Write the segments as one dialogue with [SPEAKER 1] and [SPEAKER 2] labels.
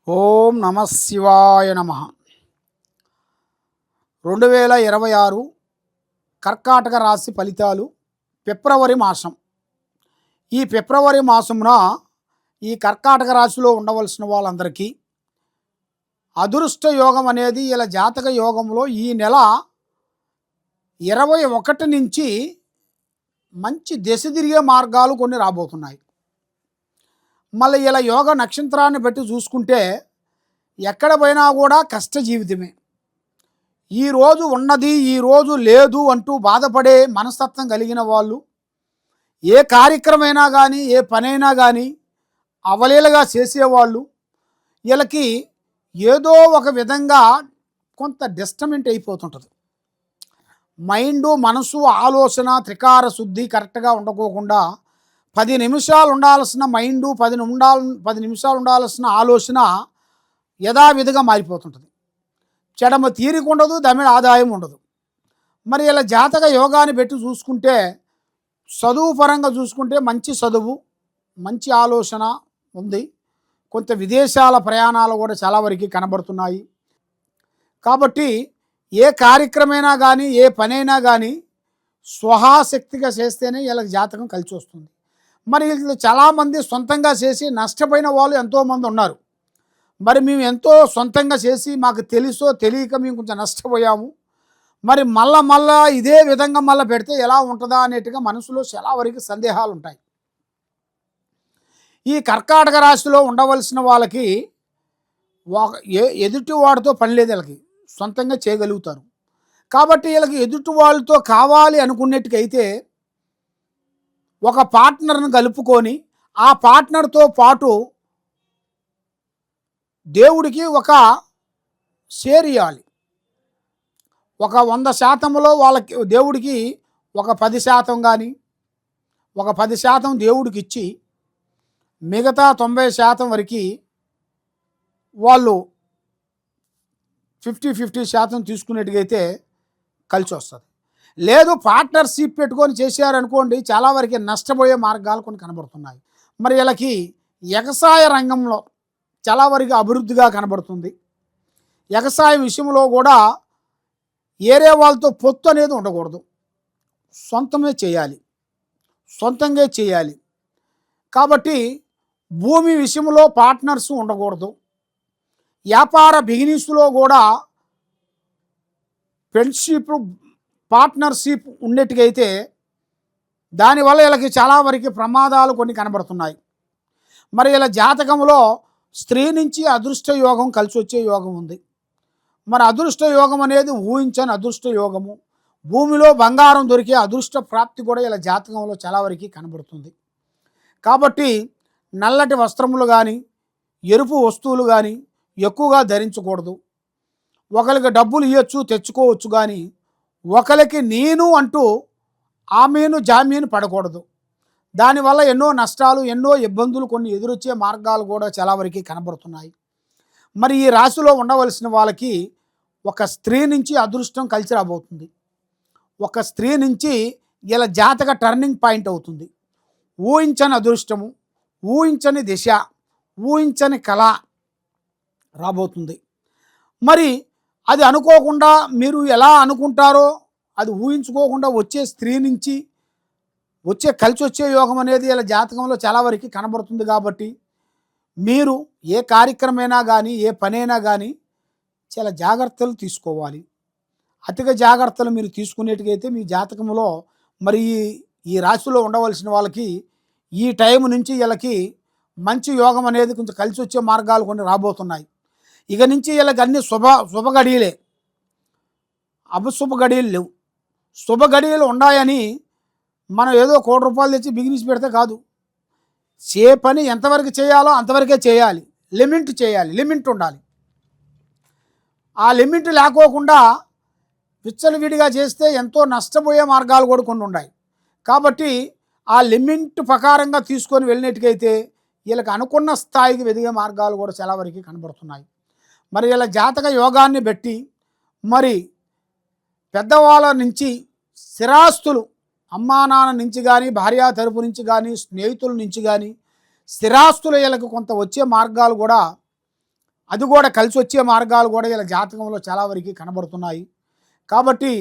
[SPEAKER 1] ఓం నమ శివాయ నమ. 2026 కర్కాటక రాశి ఫలితాలు ఫిబ్రవరి మాసం. ఈ ఫిబ్రవరి మాసమున ఈ కర్కాటక రాశిలో ఉండవలసిన వాళ్ళందరికీ అదృష్ట యోగం అనేది ఇలా జాతక యోగంలో ఈ నెల 21 నుంచి మంచి దశ తిరిగే మార్గాలు కొన్ని రాబోతున్నాయి. మళ్ళీ ఇలా యోగ నక్షత్రాన్ని బట్టి చూసుకుంటే ఎక్కడ పోయినా కూడా కష్ట జీవితమే. ఈరోజు ఉన్నది ఈరోజు లేదు అంటూ బాధపడే మనస్తత్వం కలిగిన వాళ్ళు ఏ కార్యక్రమైనా కానీ ఏ పనైనా కానీ అవలీలగా చేసేవాళ్ళు వీళ్ళకి ఏదో ఒక విధంగా కొంత డిస్టర్బెంట్ అయిపోతుంటుంది. మైండు మనసు ఆలోచన త్రికార శుద్ధి కరెక్ట్గా ఉండకోకుండా 10 నిమిషాలు ఉండాల్సిన మైండు 10 నిమిషాలు ఉండాల్సిన ఆలోచన యథావిధిగా మారిపోతుంటుంది. చెడమ తీరిక ఉండదు, దమిడ ఆదాయం ఉండదు. మరి ఇలా జాతక యోగాన్ని పెట్టి చూసుకుంటే చదువు పరంగా చూసుకుంటే మంచి చదువు మంచి ఆలోచన ఉంది. కొంత విదేశాల ప్రయాణాలు కూడా చాలా వరకు కనబడుతున్నాయి. కాబట్టి ఏ కార్యక్రమైనా కానీ ఏ పనైనా కానీ స్వహాశక్తిగా చేస్తేనే ఇలా జాతకం కలిసి వస్తుంది. మరి వీళ్ళు చాలామంది సొంతంగా చేసి నష్టపోయిన వాళ్ళు ఎంతోమంది ఉన్నారు. మరి మేము ఎంతో సొంతంగా చేసి మాకు తెలుసో తెలియక మేము కొంచెం నష్టపోయాము, మరి మళ్ళా ఇదే విధంగా మళ్ళీ పెడితే ఎలా ఉంటుందా అనేట్టుగా మనసులో చాలా వరకు సందేహాలు ఉంటాయి. ఈ కర్కాటక రాశిలో ఉండవలసిన వాళ్ళకి ఎదుటి వాడితో పని లేదు, వీళ్ళకి సొంతంగా చేయగలుగుతారు. కాబట్టి వీళ్ళకి ఎదుటి వాళ్ళతో కావాలి అనుకున్నట్టుకైతే ఒక పార్ట్నర్ను కలుపుకొని ఆ పార్ట్నర్తో పాటు దేవుడికి ఒక షేర్ ఇవ్వాలి. ఒక 100%లో వాళ్ళకి దేవుడికి ఒక 10% కానీ ఒక 10% దేవుడికి ఇచ్చి మిగతా 90% వరకు వాళ్ళు 50% తీసుకునేట్టుగైతే కలిసి వస్తుంది. లేదు పార్ట్నర్షిప్ పెట్టుకొని చేశారనుకోండి చాలా వరకు నష్టపోయే మార్గాలు కొన్ని కనబడుతున్నాయి. మరి వీళ్ళకి వ్యవసాయ రంగంలో చాలా వరకు అభివృద్ధిగా కనబడుతుంది. వ్యవసాయ విషయంలో కూడా ఏరే వాళ్ళతో పొత్తు అనేది ఉండకూడదు, సొంతంగా చేయాలి. కాబట్టి భూమి విషయంలో పార్ట్నర్స్ ఉండకూడదు. వ్యాపార బిజినెస్లో కూడా ఫ్రెండ్షిప్ పార్ట్నర్షిప్ ఉండేట్టుగైతే దానివల్ల వీళ్ళకి చాలా వరకు ప్రమాదాలు కొన్ని కనబడుతున్నాయి. మరి ఇలా జాతకంలో స్త్రీ నుంచి అదృష్ట యోగం కలిసి వచ్చే యోగం ఉంది. మరి అదృష్ట యోగం అనేది ఊహించని అదృష్ట యోగము. భూమిలో బంగారం దొరికే అదృష్ట ప్రాప్తి కూడా ఇలా జాతకంలో చాలా వరకు కనబడుతుంది. కాబట్టి నల్లటి వస్త్రములు కానీ ఎరుపు వస్తువులు కానీ ఎక్కువగా ధరించకూడదు. ఒకరికి డబ్బులు ఇవ్వచ్చు తెచ్చుకోవచ్చు, కానీ ఒకరికి నేను అంటూ ఆమెను జామీను పడకూడదు. దానివల్ల ఎన్నో నష్టాలు ఎన్నో ఇబ్బందులు కొన్ని ఎదురొచ్చే మార్గాలు కూడా చాలా వరకు కనబడుతున్నాయి. మరి ఈ రాశిలో ఉండవలసిన వాళ్ళకి ఒక స్త్రీ నుంచి అదృష్టం కలిసి రాబోతుంది. ఒక స్త్రీ నుంచి ఇలా జాతక టర్నింగ్ పాయింట్ అవుతుంది. ఊహించని అదృష్టము, ఊహించని దిశ, ఊహించని కళ రాబోతుంది. మరి అది అనుకోకుండా మీరు ఎలా అనుకుంటారో అది ఊహించుకోకుండా వచ్చే స్త్రీ నుంచి కలిసి వచ్చే యోగం అనేది ఇలా జాతకంలో చాలా వరకు కనబడుతుంది. కాబట్టి మీరు ఏ కార్యక్రమైనా కానీ ఏ పనైనా కానీ చాలా జాగ్రత్తలు తీసుకోవాలి. అతిగా జాగ్రత్తలు మీరు తీసుకునేట్టుగైతే మీ జాతకంలో మరి ఈ రాశిలో ఉండవలసిన వాళ్ళకి ఈ టైం నుంచి వీళ్ళకి మంచి యోగం అనేది కొంచెం కలిసి వచ్చే మార్గాలు కొన్ని రాబోతున్నాయి. ఇక నుంచి వీళ్ళకి అన్ని శుభ గడియలే, అపశుభ గడియలు లేవు. శుభ గడియలు ఉన్నాయని మనం ఏదో ₹1 తెచ్చి బిజినెస్ పెడితే కాదు. పని ఎంతవరకు చేయాలో అంతవరకే చేయాలి. లిమిట్ ఉండాలి. ఆ లిమిట్ లేకోకుండా విచ్చలవిడిగా చేస్తే ఎంతో నష్టపోయే మార్గాలు కూడా కొన్ని ఉన్నాయి. కాబట్టి ఆ లిమిట్ ప్రకారంగా తీసుకొని వెళ్ళినట్టుకైతే వీళ్ళకి అనుకున్న స్థాయికి ఎదిగే మార్గాలు కూడా చాలా వరకు కనబడుతున్నాయి. మరి ఇలా జాతక యోగాన్ని బట్టి మరి పెద్దవాళ్ళ నుంచి స్థిరాస్తులు, అమ్మా నాన్న నుంచి కానీ భార్య తరపు నుంచి కానీ స్నేహితుల నుంచి కానీ స్థిరాస్తుల వీళ్ళకి కొంత వచ్చే మార్గాలు కూడా అది కూడా కలిసి వచ్చే మార్గాలు కూడా వీళ్ళ జాతకంలో చాలా వరకు కనబడుతున్నాయి. కాబట్టి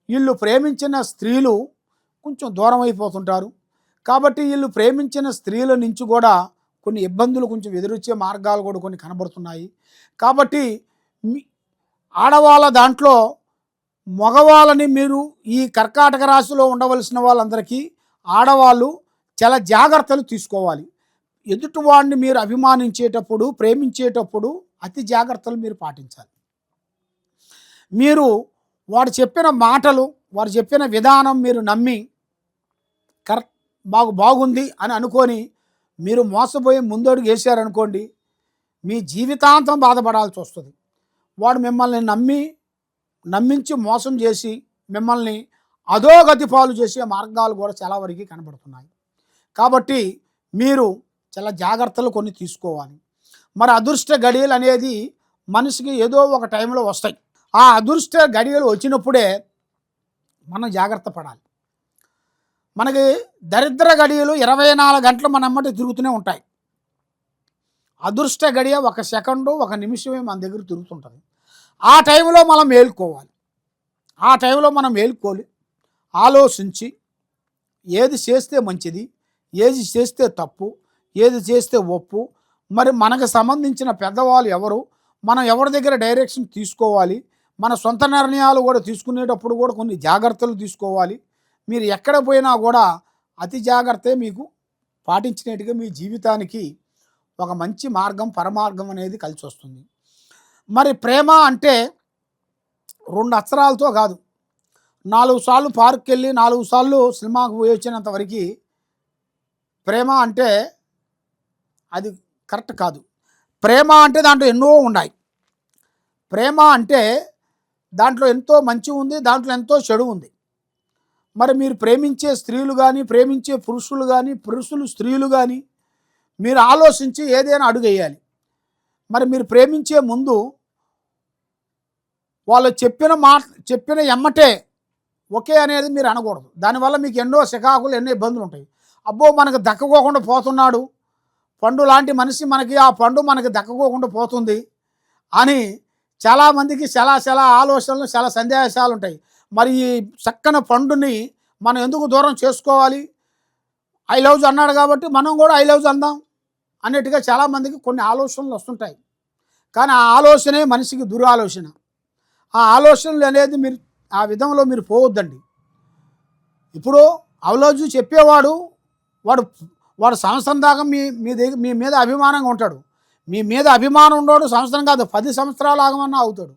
[SPEAKER 1] వీళ్ళు ప్రేమించిన స్త్రీలు కొంచెం దూరం అయిపోతుంటారు. కాబట్టి వీళ్ళు ప్రేమించిన స్త్రీల నుంచి కూడా కొన్ని ఇబ్బందులు కొంచెం ఎదురొచ్చే మార్గాలు కూడా కొన్ని కనబడుతున్నాయి. కాబట్టి ఆడవాళ్ళ దాంట్లో మగవాళ్ళని మీరు ఈ కర్కాటక రాశిలో ఉండవలసిన వాళ్ళందరికీ ఆడవాళ్ళు చాలా జాగ్రత్తలు తీసుకోవాలి. ఎదుటివాడిని మీరు అభిమానించేటప్పుడు, ప్రేమించేటప్పుడు అతి జాగ్రత్తలు మీరు పాటించాలి. మీరు వాడు చెప్పిన మాటలు, వాడు చెప్పిన విధానం మీరు నమ్మి బాగుంది అని అనుకొని మీరు మోసపోయి ముందడుగు వేశారనుకోండి, మీ జీవితాంతం బాధపడాల్సి వస్తుంది. వాడు మిమ్మల్ని నమ్మించి మోసం చేసి మిమ్మల్ని అధోగతి పాలు చేసే మార్గాలు కూడా చాలా వరకు కనబడుతున్నాయి. కాబట్టి మీరు చాలా జాగ్రత్తలు కొన్ని తీసుకోవాలి. మరి అదృష్ట గడియలు అనేది మనిషికి ఏదో ఒక టైంలో వస్తాయి. ఆ అదృష్ట గడియలు వచ్చినప్పుడే మనం జాగ్రత్త పడాలి. మనకి దరిద్ర గడియలు 24 గంటలు మన ఎమ్మటి తిరుగుతూనే ఉంటాయి. అదృష్ట గడియ 1 సెకండు 1 నిమిషమే మన దగ్గర తిరుగుతుంటుంది. ఆ టైంలో మనం మేలుకోవాలి. ఆ టైంలో మనం మేలుకోవాలి, ఆలోచించి ఏది చేస్తే మంచిది, ఏది చేస్తే తప్పు, ఏది చేస్తే ఒప్పు, మరి మనకు సంబంధించిన పెద్దవాళ్ళు ఎవరు, మనం ఎవరి దగ్గర డైరెక్షన్ తీసుకోవాలి, మన సొంత నిర్ణయాలు కూడా తీసుకునేటప్పుడు కూడా కొన్ని జాగ్రత్తలు తీసుకోవాలి. మీరు ఎక్కడ పోయినా కూడా అతి జాగ్రత్తే మీకు పాటించినట్టుగా మీ జీవితానికి ఒక మంచి మార్గం, పరమార్గం అనేది కలిసి వస్తుంది. మరి ప్రేమ అంటే 2 అక్షరాలతో కాదు, 4 సార్లు పార్క్కి వెళ్ళి 4 సార్లు సినిమాకు పోయి వచ్చినంత వరకు ప్రేమ అంటే అది కరెక్ట్ కాదు. ప్రేమ అంటే దాంట్లో ఎన్నో ఉన్నాయి. ప్రేమ అంటే దాంట్లో ఎంతో మంచి ఉంది, దాంట్లో ఎంతో చెడు ఉంది. మరి మీరు ప్రేమించే స్త్రీలు కానీ, ప్రేమించే పురుషులు కానీ, పురుషులు స్త్రీలు కానీ మీరు ఆలోచించి ఏదైనా అడుగు వేయాలి. మరి మీరు ప్రేమించే ముందు వాళ్ళు చెప్పిన ఎమ్మటే ఓకే అనేది మీరు అనకూడదు. దానివల్ల మీకు ఎన్నో చికాకులు, ఎన్నో ఇబ్బందులు ఉంటాయి. అబ్బో మనకు దక్కకోకుండా పోతున్నాడు, పండు లాంటి మనిషి మనకి ఆ పండు మనకి దక్కకోకుండా పోతుంది అని చాలామందికి చాలా ఆలోచనలు, చాలా సందేశాలు ఉంటాయి. మరి ఈ చక్కని పండుని మనం ఎందుకు దూరం చేసుకోవాలి? ఐ లవ్ యూ అన్నాడు కాబట్టి మనం కూడా ఐ లవ్ యూ అందాం అన్నట్టుగా చాలామందికి కొన్ని ఆలోచనలు వస్తుంటాయి. కానీ ఆ ఆలోచనే మనిషికి దురాలోచన. ఆ ఆలోచనలు అనేది మీరు ఆ విధంలో మీరు పోవద్దండి. ఇప్పుడు ఐ లవ్ యూ చెప్పేవాడు వాడు సంవత్సరం దాకా మీ మీద అభిమానంగా ఉంటాడు. మీ మీద అభిమానం ఉండోడు సంవత్సరం కాదు 10 సంవత్సరాలు ఆగమన్నా అవుతాడు.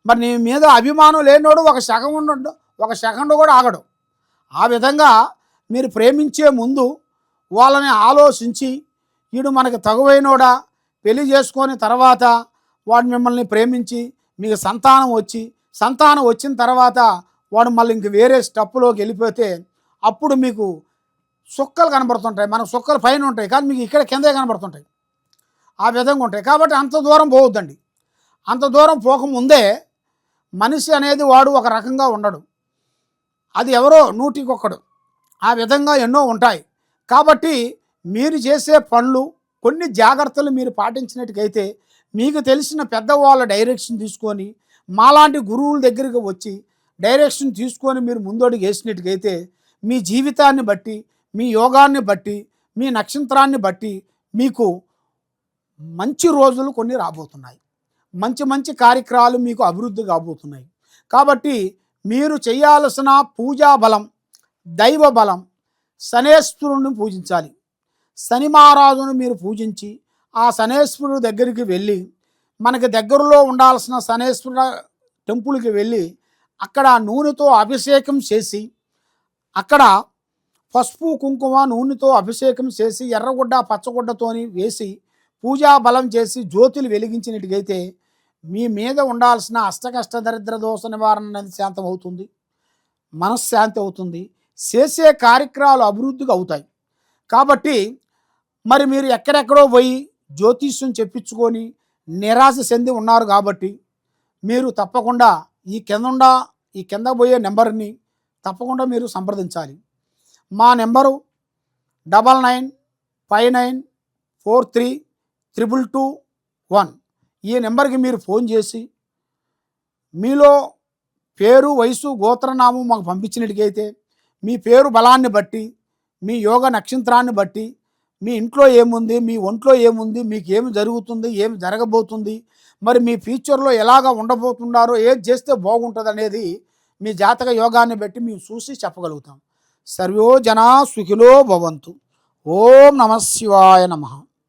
[SPEAKER 1] మరి నీ మీద అభిమానం లేనోడు ఒక సెకండ్ కూడా ఆగడు. ఆ విధంగా మీరు ప్రేమించే ముందు వాళ్ళని ఆలోచించి వీడు మనకి తగువైనోడా, పెళ్లి చేసుకొని తర్వాత వాడు మిమ్మల్ని ప్రేమించి మీకు సంతానం వచ్చిన తర్వాత వాడు మళ్ళీ ఇంక వేరే స్టెప్లోకి వెళ్ళిపోతే అప్పుడు మీకు సుక్కలు కనబడుతుంటాయి. మనకు సుక్కలు పైన ఉంటాయి కానీ మీకు ఇక్కడ కిందే కనబడుతుంటాయి. ఆ విధంగా ఉంటాయి. కాబట్టి అంత దూరం పోవద్దండి. అంత దూరం పోకముందే మనిషి అనేది వాడు ఒక రకంగా ఉండడు, అది ఎవరో 100కి1. ఆ విధంగా ఎన్నో ఉంటాయి. కాబట్టి మీరు చేసే పనులు కొన్ని జాగ్రత్తలు మీరు పాటించినట్టుకైతే మీకు తెలిసిన పెద్దవాళ్ళ డైరెక్షన్ తీసుకొని, మాలాంటి గురువుల దగ్గరికి వచ్చి డైరెక్షన్ తీసుకొని మీరు ముందడుగు వేసినట్టుకైతే మీ జీవితాన్ని బట్టి, మీ యోగాన్ని బట్టి, మీ నక్షత్రాన్ని బట్టి మీకు మంచి రోజులు కొన్ని రాబోతున్నాయి. మంచి కార్యక్రమాలు మీకు అభివృద్ధి కాబోతున్నాయి. కాబట్టి మీరు చేయాల్సిన పూజా బలం, దైవ బలం, శనేశ్వరుని పూజించాలి. శని మహారాజును మీరు పూజించి ఆ శనేశ్వరుడు దగ్గరికి వెళ్ళి, మనకి దగ్గరలో ఉండాల్సిన శనేశ్వర టెంపుల్కి వెళ్ళి అక్కడ నూనెతో అభిషేకం చేసి, అక్కడ పసుపు కుంకుమ నూనెతో అభిషేకం చేసి ఎర్రగుడ్డ పచ్చగుడ్డతోని వేసి పూజా బలం చేసి జ్యోతులు వెలిగించినట్టుగైతే మీ మీద ఉండాల్సిన అష్టకష్ట దరిద్ర దోష నివారణ అనేది శాంతం అవుతుంది, మనశ్శాంతి అవుతుంది, చేసే కార్యక్రమాలు అభివృద్ధిగా అవుతాయి. కాబట్టి మరి మీరు ఎక్కడెక్కడో పోయి జ్యోతిష్యం చెప్పించుకొని నిరాశ చెంది ఉన్నారు కాబట్టి మీరు తప్పకుండా ఈ కింద పోయే నెంబర్ని తప్పకుండా మీరు సంప్రదించాలి. మా నెంబరు 9959432221. ఈ నెంబర్కి మీరు ఫోన్ చేసి మీలో పేరు, వయసు, గోత్రనామం మాకు పంపించినట్టుకైతే మీ పేరు బలాన్ని బట్టి, మీ యోగ నక్షత్రాన్ని బట్టి, మీ ఇంట్లో ఏముంది, మీ ఒంట్లో ఏముంది, మీకు ఏమి జరుగుతుంది, ఏమి జరగబోతుంది, మరి మీ ఫ్యూచర్లో ఎలాగ ఉండబోతున్నారో, ఏది చేస్తే బాగుంటుంది అనేది మీ జాతక యోగాన్ని బట్టి మేము చూసి చెప్పగలుగుతాం. సర్వో జనా సుఖినో భవంతు. ఓం నమ శివాయ నమః.